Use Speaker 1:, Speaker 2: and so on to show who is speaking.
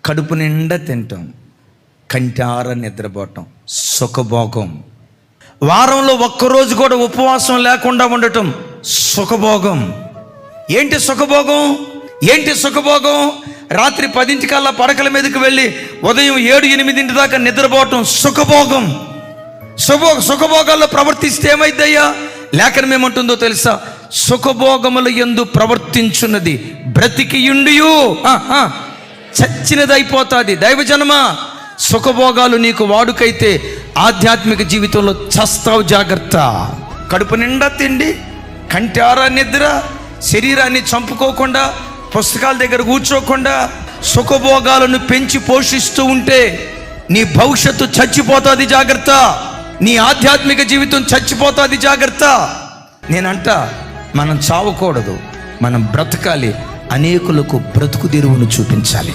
Speaker 1: కడుపు నిండా తింటాం, కంటార నిద్రపోవటం సుఖభోగం. వారంలో ఒక్కరోజు కూడా ఉపవాసం లేకుండా ఉండటం సుఖభోగం. ఏంటి సుఖభోగం? ఏంటి సుఖభోగం? రాత్రి 10 పడకల మీదకి వెళ్ళి ఉదయం 7-8 దాకా నిద్రపోవటం సుఖభోగం. సుఖభోగాల్లో ప్రవర్తిస్తే ఏమైద్దయ్యా? లేఖనం ఏమంటుందో తెలుసా? సుఖభోగముల యందు ప్రవర్తించున్నది బ్రతికియుండియు చచ్చినది అయిపోతుంది. దైవజనమా, సుఖభోగాలు నీకు వాడుకైతే ఆధ్యాత్మిక జీవితంలో చస్తావు, జాగ్రత్త. కడుపు నిండా తిండి, కంటారా నిద్ర, శరీరాన్ని చంపుకోకుండా, పుస్తకాల దగ్గర కూర్చోకుండా సుఖభోగాలను పెంచి పోషిస్తూ ఉంటే నీ భవిష్యత్తు చచ్చిపోతుంది, జాగ్రత్త. నీ ఆధ్యాత్మిక జీవితం చచ్చిపోతుంది, జాగ్రత్త. నేనంట మనం చావకూడదు, మనం బ్రతకాలి, అనేకులకు బ్రతుకు తెరువును చూపించాలి.